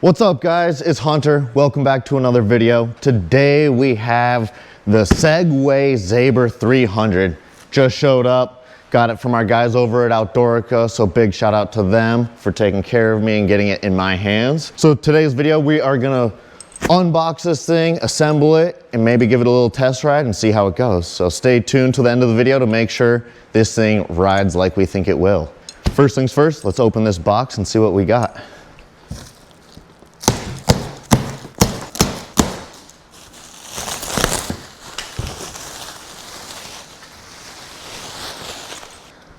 What's up guys, it's Hunter. Welcome back to another video. Today we have the Segway Xaber 300. Just showed up, got it from our guys over at Outdoorica, so big shout out to them for taking care of me and getting it in my hands. So today's video, we are gonna unbox this thing, assemble it, and maybe give it a little test ride and see how it goes. So stay tuned to the end of the video to make sure this thing rides like we think it will. First things first, let's open this box and see what we got.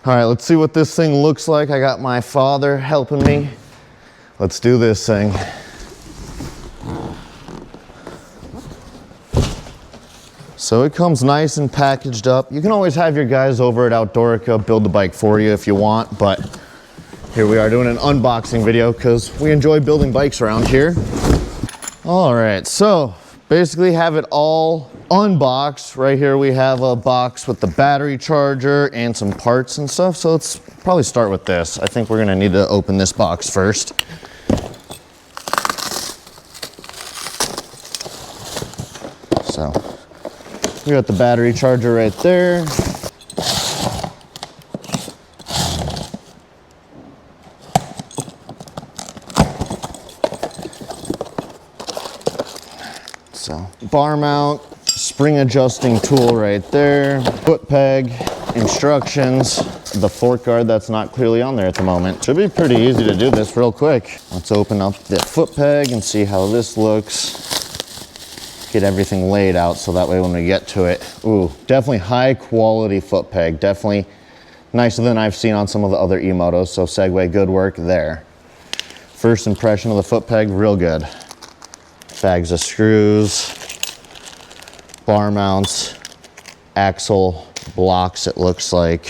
All right, let's see what this thing looks like. I got my father helping me. Let's do this thing. So it comes nice and packaged up. You can always have your guys over at Outdoorica build the bike for you if you want, but here we are doing an unboxing video because we enjoy building bikes around here. All right, so basically have it all unboxed. Right here we have a box with the battery charger and some parts and stuff. So let's probably start with this. I think we're gonna need to open this box first. So we got the battery charger right there. So bar mount, spring adjusting tool right there, foot peg, instructions, the fork guard that's not clearly on there at the moment. Should be pretty easy to do this real quick. Let's open up the foot peg and see how this looks. Get everything laid out so that way when we get to it, ooh, definitely high quality foot peg. Definitely nicer than I've seen on some of the other e-motos. So Segway, good work there. First impression of the foot peg, real good. Bags of screws, bar mounts, axle blocks it looks like.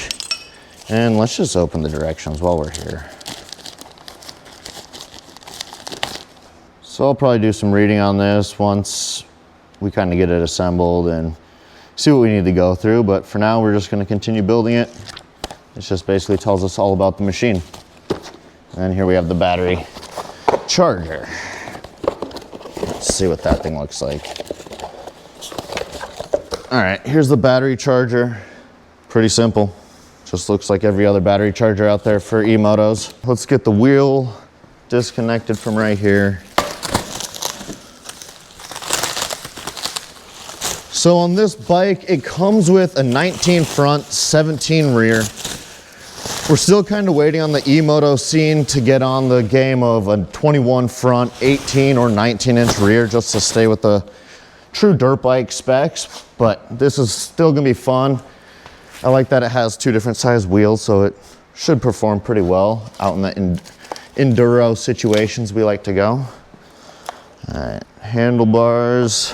And let's just open the directions while we're here. So I'll probably do some reading on this once we kind of get it assembled and see what we need to go through. But for now, we're just going to continue building it. It just basically tells us all about the machine. And here we have the battery charger. Let's see what that thing looks like. All right, here's the battery charger. Pretty simple. Just looks like every other battery charger out there for e-motos. Let's get the wheel disconnected from right here. So on this bike, it comes with a 19 front, 17 rear. We're still kind of waiting on the e-moto scene to get on the game of a 21 front, 18 or 19 inch rear just to stay with the true dirt bike specs, but this is still gonna be fun. I like that it has two different size wheels, so it should perform pretty well out in the enduro situations we like to go. All right, handlebars.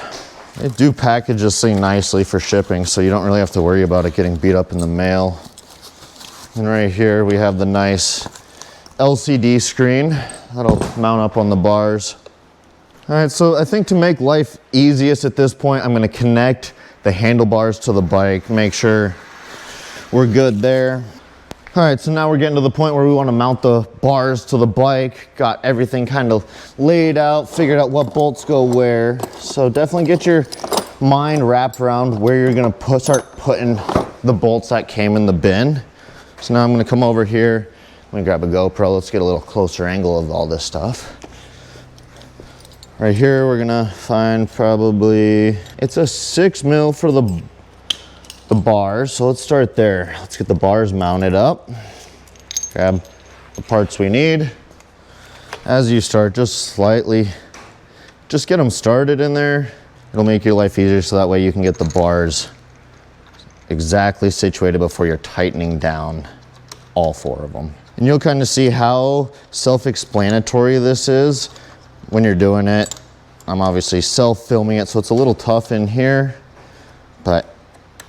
They do package this thing nicely for shipping, so you don't really have to worry about it getting beat up in the mail. And right here we have the nice LCD screen that'll mount up on the bars. All right, so I think to make life easiest at this point, I'm gonna connect the handlebars to the bike, make sure we're good there. All right, so now we're getting to the point where we wanna mount the bars to the bike. Got everything kind of laid out, figured out what bolts go where. So definitely get your mind wrapped around where you're gonna start putting the bolts that came in the bin. So now I'm gonna come over here, I'm gonna grab a GoPro, let's get a little closer angle of all this stuff. Right here, we're gonna find probably, it's a 6 mil for the bars. So let's start there. Let's get the bars mounted up. Grab the parts we need. As you start, just get them started in there. It'll make your life easier so that way you can get the bars exactly situated before you're tightening down all 4 of them. And you'll kind of see how self-explanatory this is when you're doing it. I'm obviously self-filming it, so it's a little tough in here, but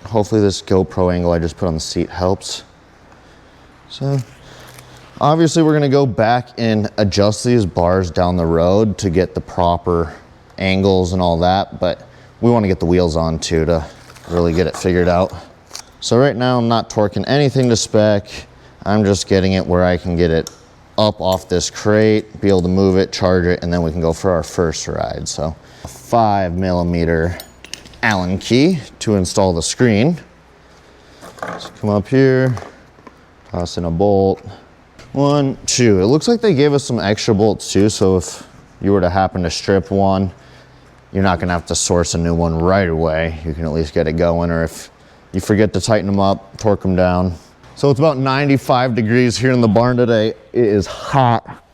hopefully this GoPro angle I just put on the seat helps. So obviously we're gonna go back and adjust these bars down the road to get the proper angles and all that, but we wanna get the wheels on too to really get it figured out. So right now I'm not torquing anything to spec. I'm just getting it where I can get it up off this crate, be able to move it, charge it, and then we can go for our first ride. So a 5mm Allen key to install the screen. So come up here, toss in a bolt. 1, 2. It looks like they gave us some extra bolts too, so if you were to happen to strip one, you're not gonna have to source a new one right away. You can at least get it going, or if you forget to tighten them up, torque them down. So it's about 95 degrees here in the barn today. It is hot,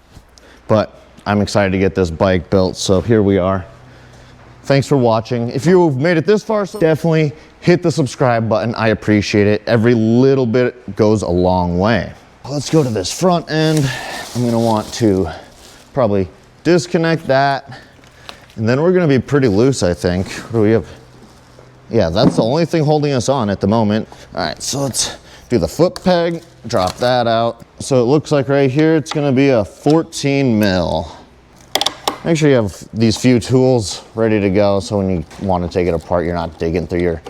but I'm excited to get this bike built, so here we are. Thanks for watching. If you've made it this far, so definitely hit the subscribe button. I appreciate it. Every little bit goes a long way. Let's go to this front end. I'm gonna want to probably disconnect that, and then we're gonna be pretty loose, I think. What do we have? Yeah, that's the only thing holding us on at the moment. All right, so let's do the foot peg, drop that out. So it looks like right here, it's gonna be a 14mm. Make sure you have these few tools ready to go, so when you wanna take it apart, you're not digging through your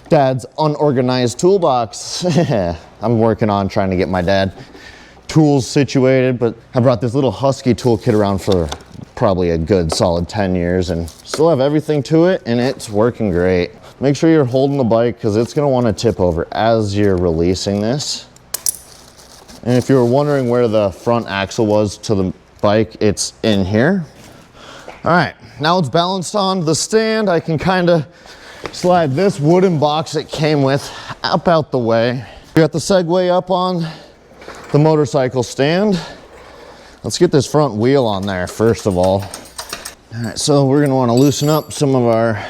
dad's unorganized toolbox. I'm working on trying to get my dad tools situated, but I brought this little Husky toolkit around for probably a good solid 10 years and still have everything to it, and it's working great. Make sure you're holding the bike because it's gonna wanna tip over as you're releasing this. And if you were wondering where the front axle was to the bike, it's in here. All right, now it's balanced on the stand. I can kinda slide this wooden box it came with up out the way. We got the Segway up on the motorcycle stand. Let's get this front wheel on there first of all. All right, so we're gonna wanna loosen up some of our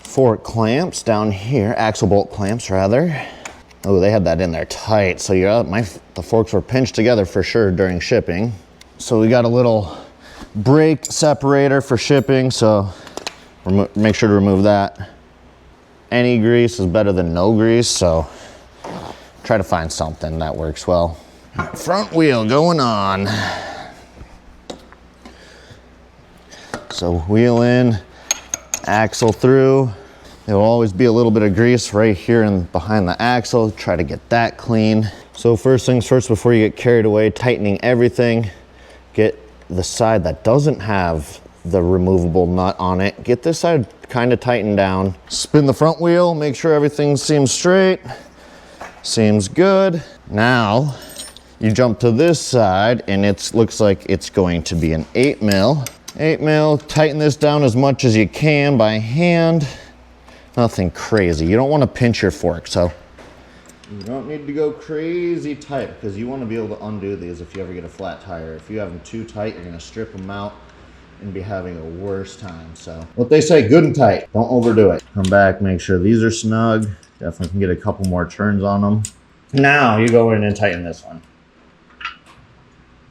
fork clamps down here, axle bolt clamps rather. Oh, they had that in there tight. So the forks were pinched together for sure during shipping. So we got a little brake separator for shipping, so make sure to remove that. Any grease is better than no grease, so try to find something that works well. Front wheel going on. So wheel in, axle through. There will always be a little bit of grease right here and behind the axle. Try to get that clean. So first things first, before you get carried away, tightening everything. Get the side that doesn't have the removable nut on it. Get this side kind of tightened down. Spin the front wheel, make sure everything seems straight. Seems good. Now, you jump to this side and it looks like it's going to be an 8mm. 8mm, tighten this down as much as you can by hand. Nothing crazy. You don't want to pinch your fork, so you don't need to go crazy tight because you want to be able to undo these if you ever get a flat tire. If you have them too tight, you're going to strip them out and be having a worse time. So what they say, good and tight. Don't overdo it. Come back, make sure these are snug. Definitely can get a couple more turns on them. Now you go in and tighten this one.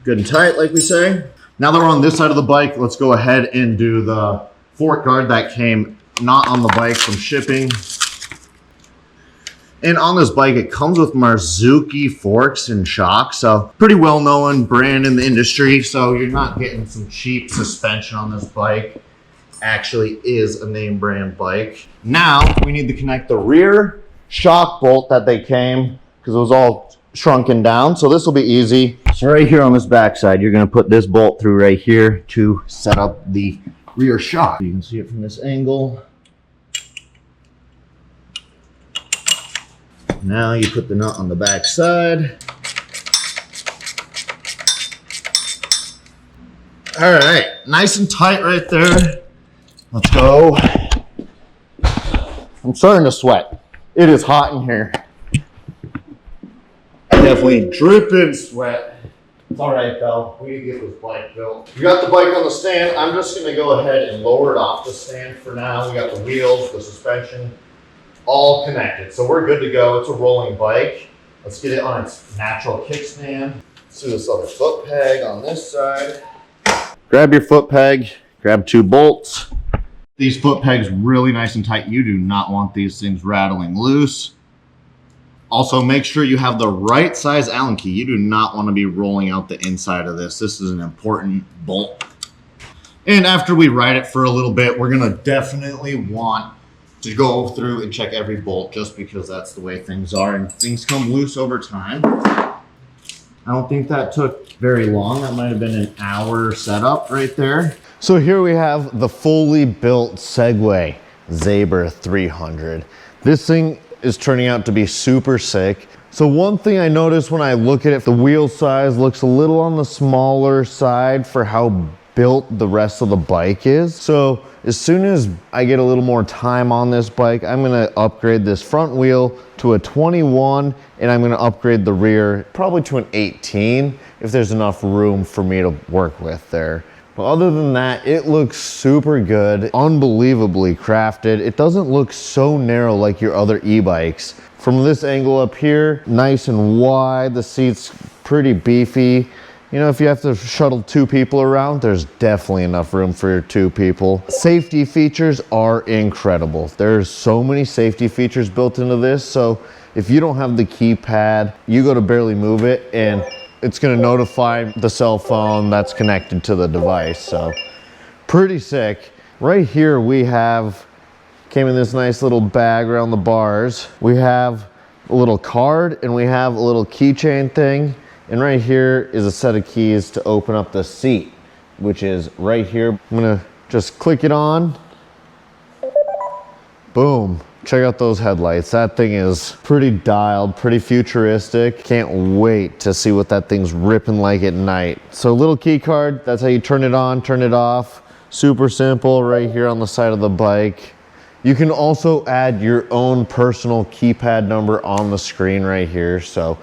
Good and tight, like we say. Now that we're on this side of the bike, let's go ahead and do the fork guard that came not on the bike from shipping. And on this bike, it comes with Marzuki forks and shocks. So pretty well-known brand in the industry. So you're not getting some cheap suspension on this bike. Actually is a name brand bike. Now we need to connect the rear shock bolt that they came because it was all shrunken down. So this will be easy. So right here on this backside, you're going to put this bolt through right here to set up the rear shock. You can see it from this angle. Now you put the nut on the back side. All right, nice and tight right there. Let's go. I'm starting to sweat. It is hot in here. Definitely dripping sweat. It's all right though. We need to get this bike built. We got the bike on the stand. I'm just gonna go ahead and lower it off the stand for now. We got the wheels, the suspension, all connected. So we're good to go. It's a rolling bike. Let's get it on its natural kickstand. Let's do this other foot peg on this side. Grab your foot peg, grab 2 bolts. These foot pegs really nice and tight. You do not want these things rattling loose. Also, make sure you have the right size Allen key. You do not want to be rolling out the inside of this. This is an important bolt. And after we ride it for a little bit, we're gonna definitely want to go through and check every bolt just because that's the way things are and things come loose over time. I don't think that took very long. That might have been an hour setup right there. So here we have the fully built Segway Xaber 300. This thing is turning out to be super sick. So one thing I noticed when I look at it, the wheel size looks a little on the smaller side for how built the rest of the bike is. So as soon as I get a little more time on this bike, I'm gonna upgrade this front wheel to a 21, and I'm gonna upgrade the rear probably to an 18 if there's enough room for me to work with there. But other than that, it looks super good, unbelievably crafted. It doesn't look so narrow like your other e-bikes. From this angle up here, nice and wide, the seat's pretty beefy. You know, if you have to shuttle 2 people around, there's definitely enough room for your 2 people. Safety features are incredible. There's so many safety features built into this. So if you don't have the keypad, you go to barely move it and it's gonna notify the cell phone that's connected to the device. So pretty sick. Right here we have, came in this nice little bag around the bars. We have a little card and we have a little keychain thing. And right here is a set of keys to open up the seat, which is right here. I'm gonna just click it on. Boom. Check out those headlights. That thing is pretty dialed, pretty futuristic. Can't wait to see what that thing's ripping like at night. So little key card, that's how you turn it on, turn it off. Super simple right here on the side of the bike. You can also add your own personal keypad number on the screen right here. So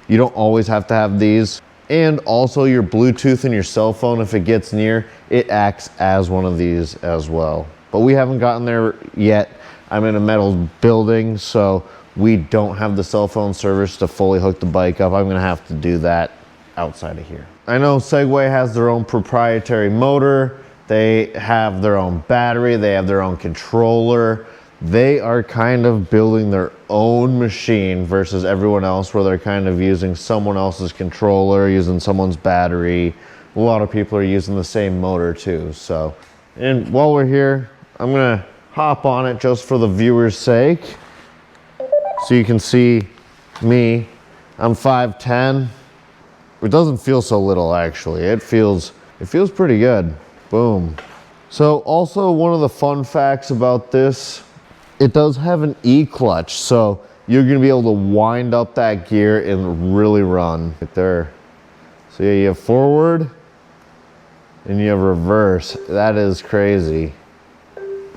you don't always have to have these. And also your Bluetooth and your cell phone, if it gets near, it acts as one of these as well. But we haven't gotten there yet. I'm in a metal building, so we don't have the cell phone service to fully hook the bike up. I'm gonna have to do that outside of here. I know Segway has their own proprietary motor. They have their own battery. They have their own controller. They are kind of building their own machine versus everyone else where they're kind of using someone else's controller, using someone's battery. A lot of people are using the same motor too. So, and while we're here, I'm gonna hop on it just for the viewer's sake. So you can see me, I'm 5'10". It doesn't feel so little actually. It feels pretty good. Boom. So also one of the fun facts about this, it does have an E-clutch, so you're gonna be able to wind up that gear and really run right there. So yeah, you have forward and you have reverse. That is crazy.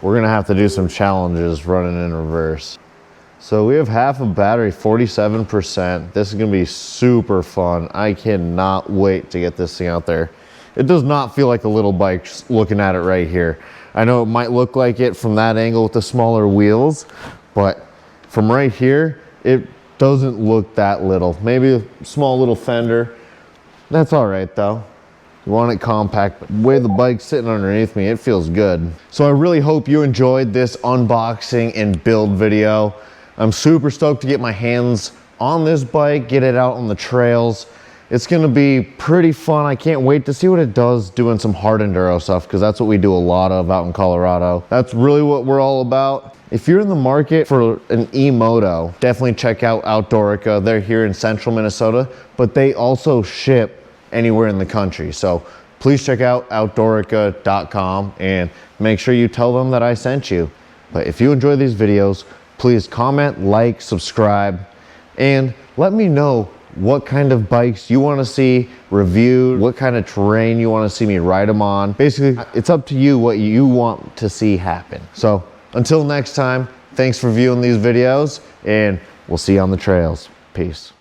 We're gonna have to do some challenges running in reverse. So we have half a battery, 47%. This is gonna be super fun. I cannot wait to get this thing out there. It does not feel like a little bike just looking at it right here. I know it might look like it from that angle with the smaller wheels, but from right here, it doesn't look that little. Maybe a small little fender. That's all right though. You want it compact, but the way the bike's sitting underneath me, it feels good. So I really hope you enjoyed this unboxing and build video. I'm super stoked to get my hands on this bike, get it out on the trails. It's gonna be pretty fun. I can't wait to see what it does doing some hard enduro stuff, because that's what we do a lot of out in Colorado. That's really what we're all about. If you're in the market for an e-moto, definitely check out Outdoorica. They're here in central Minnesota, but they also ship anywhere in the country. So please check out Outdoorica.com and make sure you tell them that I sent you. But if you enjoy these videos, please comment, like, subscribe, and let me know what kind of bikes you want to see reviewed, what kind of terrain you want to see me ride them on. Basically, it's up to you what you want to see happen. So until next time, thanks for viewing these videos, and we'll see you on the trails. Peace.